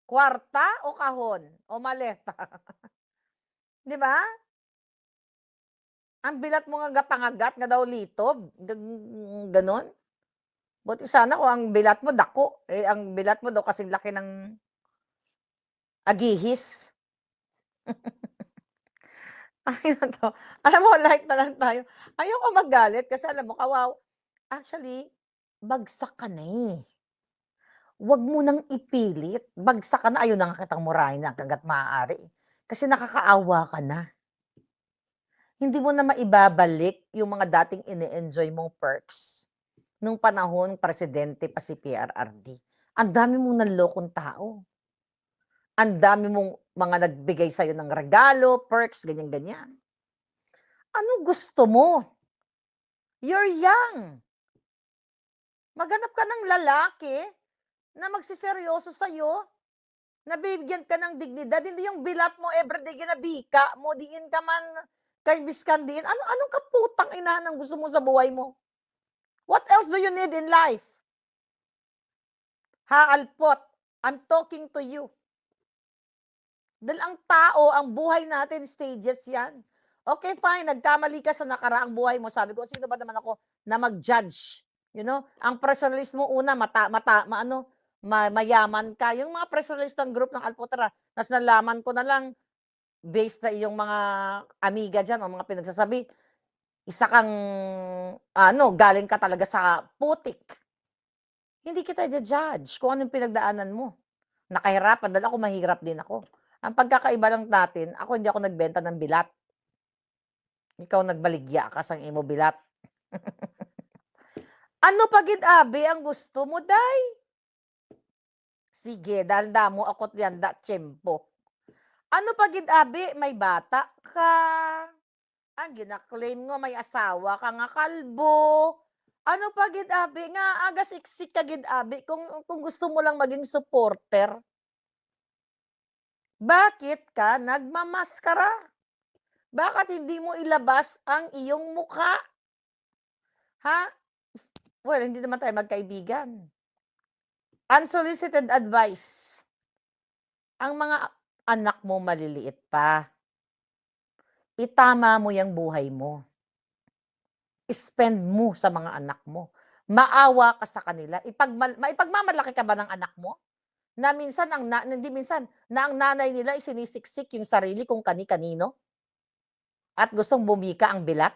Kwarta o kahon o maleta? 'Di ba? Ang bilat mo nga pangagat nga daw litob, ganon. Buti sana kung ang bilat mo dako, ang bilat mo daw kasing laki ng agihis. Ay to. Alam mo, like na lang tayo. Ayoko magalit kasi alam mo, actually, bagsak ka na eh. Huwag mo nang ipilit. Bagsak ka na, ayaw na nga kitang murahin na hangga't maaari. Kasi nakakaawa ka na. Hindi mo na maibabalik yung mga dating ini-enjoy mong perks nung panahon presidente pa si PRRD. Ang dami mong nanlokong tao. Ang dami mong mga nagbigay sa'yo ng regalo, perks, ganyan-ganyan. Ano gusto mo? You're young. Maghanap ka ng lalaki na magsiseryoso sa'yo, nabibigyan ka ng dignidad, hindi yung bilat mo everyday ginabika mo, diin ka man kay biskandiin. Anong kaputang ina ng gusto mo sa buhay mo? What else do you need in life? Ha, Alpot, I'm talking to you. Dahil ang tao, ang buhay natin, stages yan. Okay, fine, nagkamali ka sa nakaraang buhay mo. Sabi ko, sino ba naman ako na mag-judge? You know, ang personalist mo una, mayaman ka. Yung mga personalist ng group ng Alpotera, tas nalaman ko na lang, based na iyong mga amiga dyan, o mga pinagsasabi, isa kang, galing ka talaga sa putik. Hindi kita judge kung anong pinagdaanan mo. Nakahirapan, dahil ako mahirap din ako. Ang pagkakaiba lang natin, ako hindi ako nagbenta ng bilat. Ikaw nagbaligya ka sang imo bilat. Ano pagid abi ang gusto mo, day? Sige, dahil damo akot yan, tiyempo. Ano pagid abi, may bata ka. Ang ginaklaim nga may asawa ka nga kalbo. Ano pagid abi nga agas iksik ka gid abi kung gusto mo lang maging supporter. Bakit ka nagmamaskara? Bakit hindi mo ilabas ang iyong mukha? Ha? Well, hindi naman tayo magkaibigan. Unsolicited advice. Ang mga anak mo maliliit pa. Itama mo yung buhay mo. Spend mo sa mga anak mo. Maawa ka sa kanila. Maipagmamalaki ka ba ng anak mo? Na minsan, hindi minsan, na ang nanay nila ay sinisiksik yung sarili kung kani-kanino? At gustong bumika ang bilat?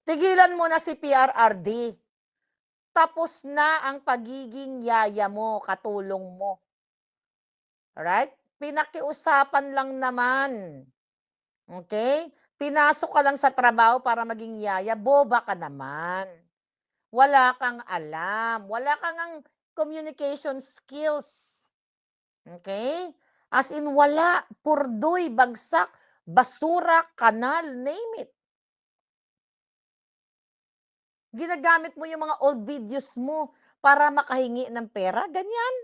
Tigilan mo na si PRRD. Tapos na ang pagiging yaya mo, katulong mo. Alright? Pinakiusapan lang naman. Okay? Pinasok ka lang sa trabaho para maging yaya, boba ka naman. Wala kang alam. Wala kang ang communication skills. Okay? As in, wala. Purdoy, bagsak, basura, kanal, name it. Ginagamit mo yung mga old videos mo para makahingi ng pera, ganyan.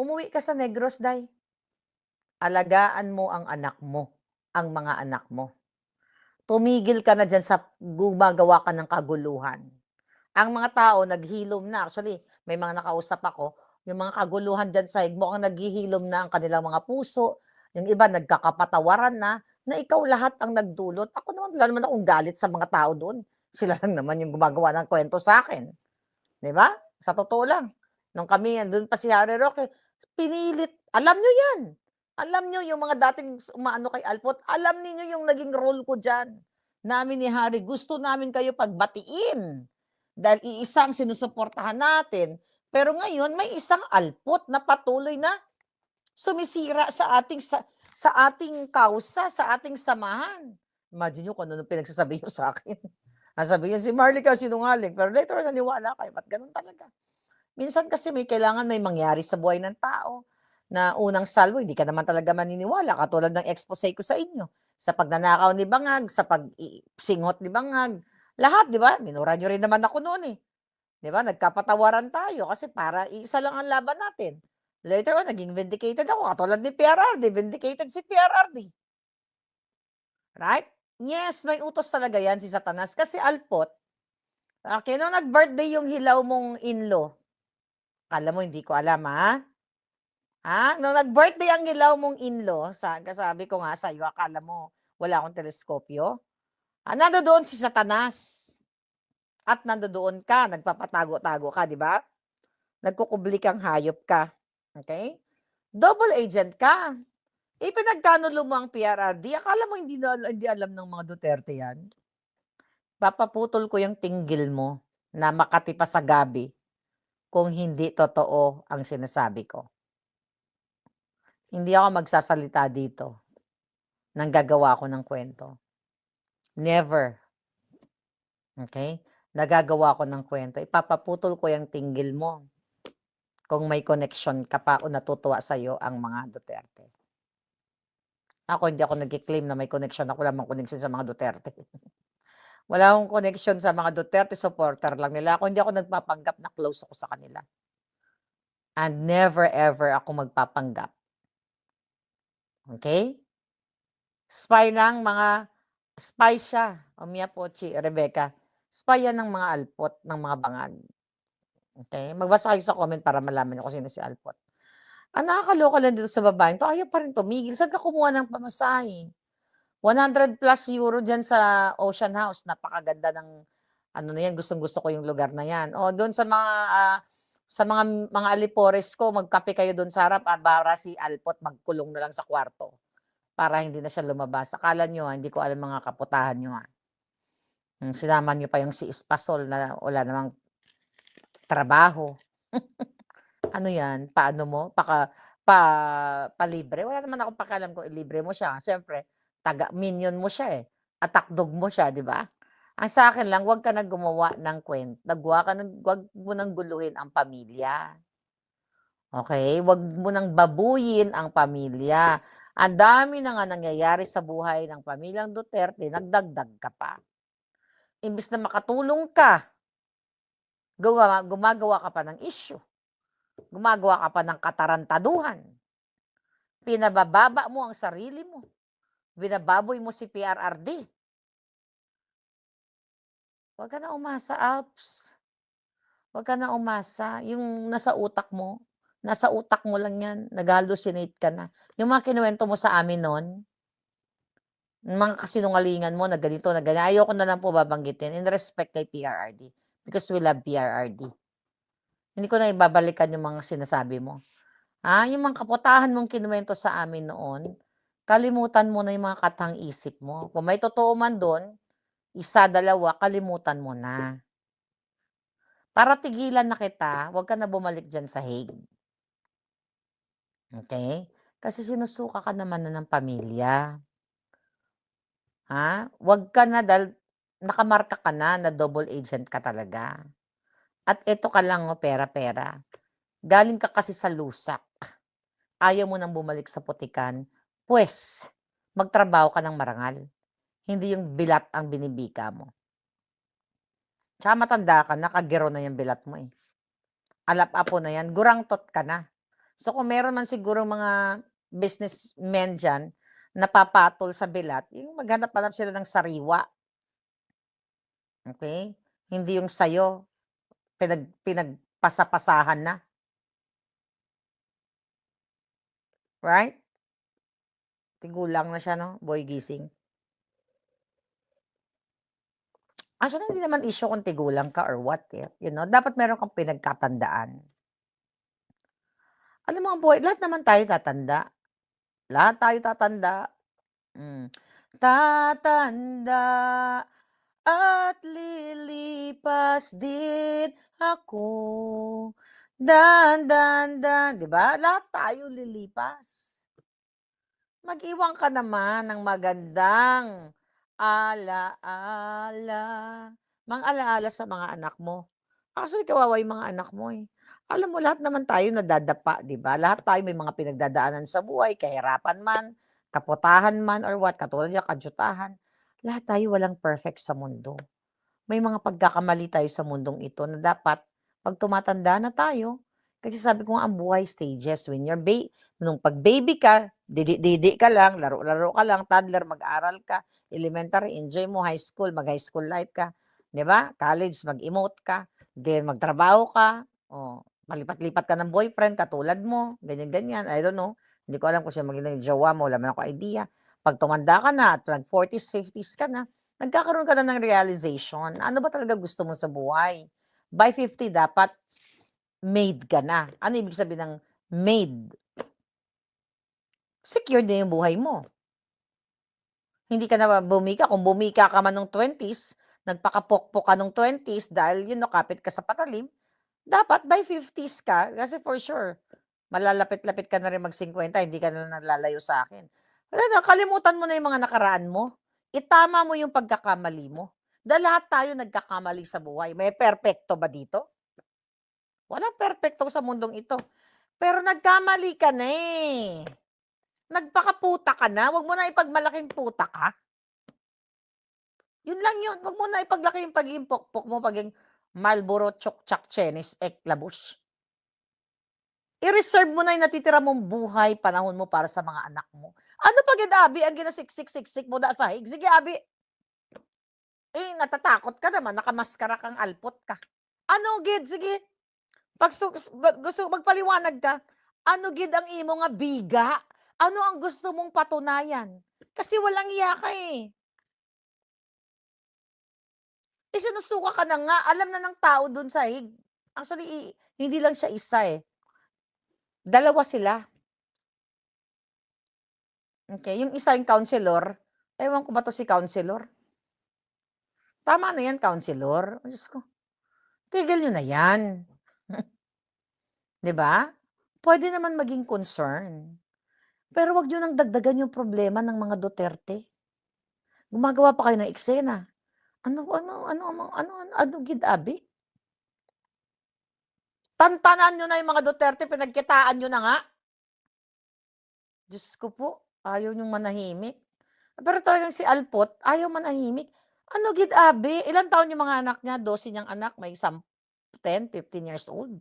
Umuwi ka sa Negros, day. Alagaan mo ang anak mo, ang mga anak mo. Tumigil ka na dyan sa gumagawa ka ng kaguluhan. Ang mga tao naghilom na. Actually, may mga nakausap ako, yung mga kaguluhan dyan sa higmo, ang naghihilom na ang kanilang mga puso. Yung iba nagkakapatawaran na ikaw lahat ang nagdulot. Ako naman, wala naman akong galit sa mga tao doon. Sila lang naman yung gumagawa ng kwento sa akin. Di ba? Sa totoo lang. Nung kami, doon pa si Harry Roque, pinilit. Alam nyo yan. Alam nyo yung mga dating umaano kay Alpot, alam niyo yung naging role ko dyan. Namin ni Harry, gusto namin kayo pagbatiin. Dahil iisang sinusuportahan natin. Pero ngayon, may isang Alpot na patuloy na sumisira sa ating kausa, sa ating samahan. Imagine nyo kung ano pinagsasabi nyo sa akin. Sabi nyo, si Marley ka sinungaling. Pero later, naniwala kayo. Ba't ganun talaga? Minsan kasi may kailangan may mangyari sa buhay ng tao na unang salvo, hindi ka naman talaga maniniwala. Katulad ng expose ko sa inyo. Sa pagnanakaw ni Bangag, sa pagsingot ni Bangag. Lahat, di ba? Minura nyo rin naman ako noon eh. Di ba? Nagkapatawaran tayo kasi para isa lang ang laban natin. Later on, naging vindicated ako. Katulad ni PRRD, vindicated si PRRD. Right? Yes, may utos talaga yan si Satanas. Kasi Alpot, okay, nung nag-birthday yung hilaw mong in-law, alam mo, hindi ko alam, ha? Nung nag-birthday ang hilaw mong in-law, sabi ko nga sa'yo, akala mo wala akong teleskopyo. Nandoon si Satanas. At nandoon ka, nagpapatago-tago ka, di ba? Nagkukubli kang hayop ka. Okay? Double agent ka. Pinagkanulo mo ang PRRD. Akala mo hindi alam ng mga Duterte yan? Papaputol ko yung tinggil mo na Makati pa sa gabi kung hindi totoo ang sinasabi ko. Hindi ako magsasalita dito nang gagawa ko ng kwento. Never. Okay? Nagagawa ko ng kwento. Ipapaputol ko yung tinggil mo kung may connection ka pa o natutuwa sa'yo ang mga Duterte. Ako, hindi ako nag-claim na may connection. Ako lamang connection sa mga Duterte. Wala akong connection sa mga Duterte, supporter lang nila ako. Hindi ako nagpapanggap na close ako sa kanila. And never ever ako magpapanggap. Okay? Spy siya. O Mia Pochi, Rebecca. Spy yan ng mga alpot, ng mga bangag. Okay? Magbasa kayo sa comment para malaman niyo kung sino si alpot. Ang nakakaloka lang dito sa babaeng to, ayaw pa rin tumigil. Saan ka kumuha ng pamasahe? 100 plus euro dyan sa Ocean House. Napakaganda ng ano na yan, gustong-gusto ko yung lugar na yan. O doon sa mga alipores ko, magkape kayo doon sa harap at para si Alpot magkulong na lang sa kwarto para hindi na siya lumabas. Akala nyo, hindi ko alam mga kaputahan nyo. Sinama nyo pa yung si Espasol na wala namang trabaho. Ano yan? Paano mo? Palibre? Wala naman akong pakialam kung ilibre mo siya. Siyempre, minion mo siya eh. Atakdog mo siya, di ba? Ang sa akin lang, huwag ka na gumawa ng kwento. Huwag mo nang guluhin ang pamilya. Okay? Huwag mo nang babuyin ang pamilya. Ang dami na nga nangyayari sa buhay ng pamilyang Duterte, nagdagdag ka pa. Imbis na makatulong ka, gumagawa ka pa ng issue. Gumagawa ka pa ng katarantaduhan. Pinabababa mo ang sarili mo. Binababoy mo si PRRD. Huwag ka na umasa, Alps. Huwag ka na umasa. Yung nasa utak mo lang yan. Nag-hallucinate ka na. Yung mga kinuwento mo sa amin noon, mga kasinungalingan mo na ganito, na ganyan, ayoko na lang po babanggitin in respect kay PRRD. Because we love PRRD. Hindi ko na ibabalikan yung mga sinasabi mo. Yung mga kaputahan mong kinuwento sa amin noon, kalimutan mo na yung mga katang-isip mo. Kung may totoo man doon, isa, dalawa, kalimutan mo na. Para tigilan na kita, huwag ka na bumalik dyan sa Hague. Okay? Kasi sinusuka ka naman na ng pamilya. Huwag ka na, dahil nakamarka ka na double agent ka talaga. At ito ka lang, pera-pera. Galing ka kasi sa lusak. Ayaw mo nang bumalik sa putikan, pues, magtrabaho ka ng marangal. Hindi yung bilat ang binibika mo. Tsaka matanda ka, nakagero na yung bilat mo eh. Alap-apo na yan, gurangtot ka na. So kung meron man siguro mga businessmen dyan, napapatol sa bilat, yung maghanap-hanap sila ng sariwa. Okay? Hindi yung sayo, pinagpasapasahan na. Right? Tigulang na siya, no? Boy gising. Actually, hindi naman issue kung tigulang ka or what. You know, dapat meron kang pinagkatandaan. Alam mo, boy, lahat naman tayo tatanda. Lahat tayo tatanda. Tatanda at lilipas din ako. Dan, dan, dan. Diba? Lahat tayo lilipas. Mag-iwan ka naman ng magandang alaala. Mang-alaala sa mga anak mo. Actually, kawawa yung mga anak mo eh. Alam mo, lahat naman tayo nadadapa, di ba? Lahat tayo may mga pinagdadaanan sa buhay, kahirapan man, kaputahan man, or what, katulad niya, kadyutahan. Lahat tayo walang perfect sa mundo. May mga pagkakamali tayo sa mundong ito na dapat, pag tumatanda na tayo, kasi sabi ko nga, ang buhay stages. Nung pag-baby ka, didi ka lang, laro-laro ka lang, toddler, mag-aral ka, elementary, enjoy mo, high school, mag-high school life ka, di ba? College, mag-emote ka, then magtrabaho ka, malipat-lipat ka ng boyfriend, katulad mo, ganyan-ganyan, I don't know. Hindi ko alam kung siya magiging jowa mo, wala man ako idea. Pag tumanda ka na, at nag-40s, 50s ka na, nagkakaroon ka na ng realization. Ano ba talaga gusto mo sa buhay? By 50, dapat made ka na. Ano ibig sabihin ng made? Secure din yung buhay mo. Hindi ka na bumika. Kung bumika ka man nung 20s, nagpakapokpok ka nung 20s dahil yun, kapit ka sa patalim, dapat by 50s ka, kasi for sure, malalapit-lapit ka na rin mag-50, hindi ka na nalalayo sa akin. Kalimutan mo na yung mga nakaraan mo. Itama mo yung pagkakamali mo. Dahil lahat tayo nagkakamali sa buhay. May perpekto ba dito? Walang perpekto sa mundong ito. Pero nagkamali ka na eh. Nagpakaputa ka na. Huwag mo na ipagmalaking puta ka. Yun lang yun. Wag mo na ipaglaki yung pagiging pokpok mo, pagiging Marlboro Chokchak Chenis Eklabush. I-reserve mo na yung natitira mong buhay, panahon mo para sa mga anak mo. Ano pag Abi, ang ginasiksik-siksik mo da sahig? Sige, Abi. Eh, natatakot ka naman, nakamaskara kang alpot ka. Ano, gid? Sige. Pag gusto magpaliwanag ka, ano gid ang imo nga biga? Ano ang gusto mong patunayan? Kasi walang iya ka eh. Eh, sinusuka ka na nga, alam na ng tao dun sahig. Actually, hindi lang siya isa eh. Dalawa sila. Okay, yung isa yung counselor, ewan ko ba 'to si counselor? Tama na yan counselor. Diyos ko, tigil niyo na yan. 'Di ba? Puwede naman maging concern, pero wag niyo nang dagdagan yung problema ng mga Duterte. Gumagawa pa kayo ng eksena. Ano gid-abi? Tantanan niyo na yung mga Duterte, pinagkitaan niyo na nga. Diyos ko po, ayaw niyong manahimik. Pero talagang si Alpot ayaw manahimik. Ano gid-abi? Ilang taon yung mga anak niya? 12 niyang anak, may 10, 15 years old.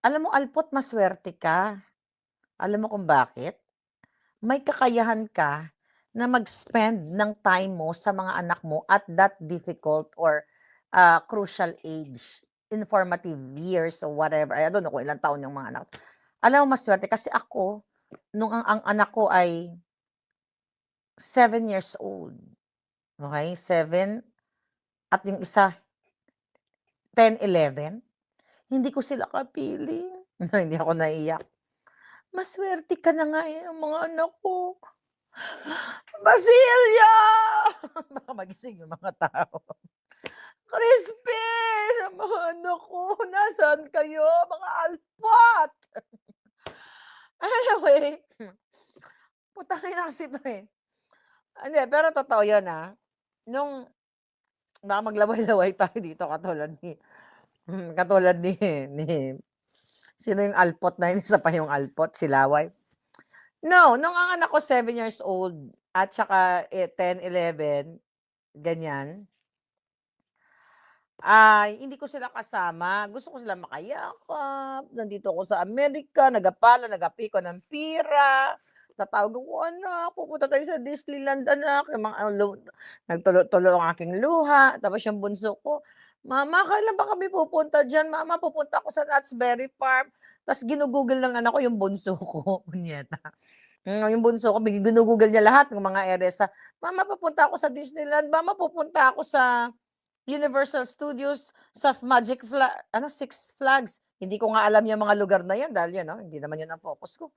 Alam mo Alpot, maswerte ka. Alam mo kung bakit? May kakayahan ka na mag-spend ng time mo sa mga anak mo at that difficult or crucial age, informative years or whatever. I don't know kung ilang taon yung mga anak. Alam mo, maswerte kasi ako, nung ang anak ko ay 7 years old. Okay, 7 at yung isa 10, 11. Hindi ko sila kapiling. Hindi ako naiyak. Maswerte ka na nga eh, ang mga anak ko. Basilya! Baka magising yung mga tao. Crispin! Ang mga anak ko, nasaan kayo? Mga alpat! Anyway, putangin na kasi ito eh. Hindi, pero totoo yun Nung baka maglaway-laway tayo dito katulad ni sino yung alpot na yun? Isa pa yung alpot, si Laway. No, nung ang anak ko 7 years old at saka 10, 11, ganyan, hindi ko sila kasama. Gusto ko sila makayakap. Nandito ako sa Amerika, nagapala, nagapiko ng pira. Tatawag ako, anak, pupunta tayo sa Disneyland, anak. Yung mga, nagtulo-tulo ang aking luha. Tapos yung bunso ko, Mama, kailan ba kami pupunta dyan? Mama, pupunta ako sa Knott's Berry Farm. Tapos ginugugol ng anak ko yung bunso ko, punyeta. Yung bunso ko, ginugugol niya lahat ng mga areas. Mama, pupunta ako sa Disneyland. Mama, pupunta ako sa Universal Studios, sa Six Flags. Hindi ko nga alam yung mga lugar na yan dahil hindi naman yun ang focus ko.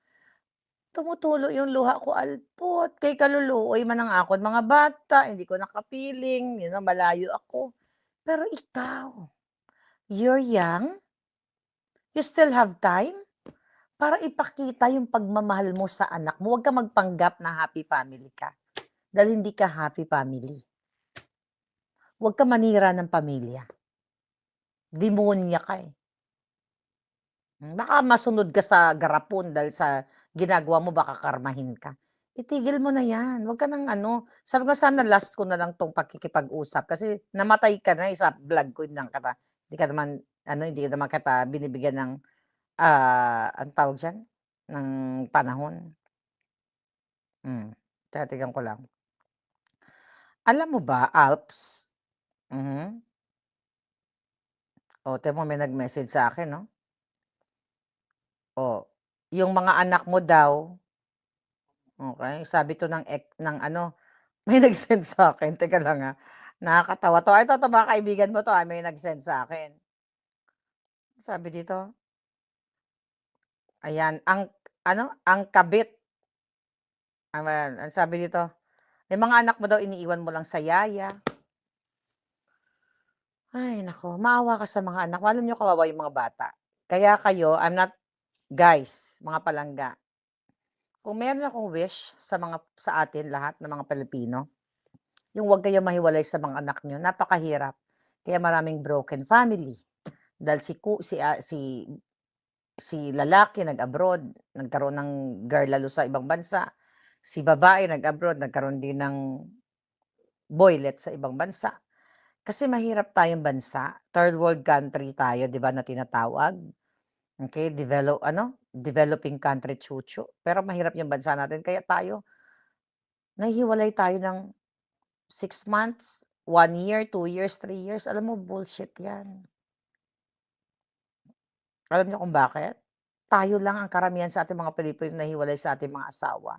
Tumutulo yung luha ko, alpot. Kay kaluluoy man ang akon mga bata, hindi ko nakapiling, malayo ako. Pero ikaw, you're young, you still have time para ipakita yung pagmamahal mo sa anak mo. Huwag ka magpanggap na happy family ka. Dahil hindi ka happy family. Huwag ka manira ng pamilya. Demonya ka eh. Baka masunod ka sa garapon dahil sa ginagawa mo, baka karmahin ka. Itigil mo na yan. Huwag ka nang sabi ko sana last ko na lang tong pakikipag-usap kasi namatay ka na sa vlog ko ng kata. Hindi ka naman kata binibigyan ng ang tawag diyan ng panahon. Tatigan ko lang. Alam mo ba, Alps? Tingnan mo may nag-message sa akin, no? Yung mga anak mo daw, okay, sabi to ng may nag-send sa akin. Teka lang nakakatawa to. Ito mga kaibigan mo to may nag-send sa akin. Sabi dito, ayan, ang kabit. Ang sabi dito, yung mga anak mo daw iniiwan mo lang sa yaya. Ay nako, maawa ka sa mga anak. Alam niyo kawawa yung mga bata. Kaya kayo, guys, mga palangga, kung meron akong wish sa atin lahat ng mga Pilipino, yung huwag kayo mahiwalay sa mga anak niyo, napakahirap. Kaya maraming broken family. Dahil si lalaki nag-abroad, nagkaroon ng girl lalo sa ibang bansa. Si babae nag-abroad, nagkaroon din ng boylet sa ibang bansa. Kasi mahirap tayong bansa, third world country tayo, 'di ba, na tinatawag. Okay, developing country chuchu. Pero mahirap yung bansa natin kaya tayo nahihiwalay tayo ng 6 months, 1 year, 2 years, 3 years. Alam mo, bullshit 'yan. Alam niyo kung bakit? Tayo lang ang karamihan sa ating mga Pilipino nahihiwalay sa ating mga asawa.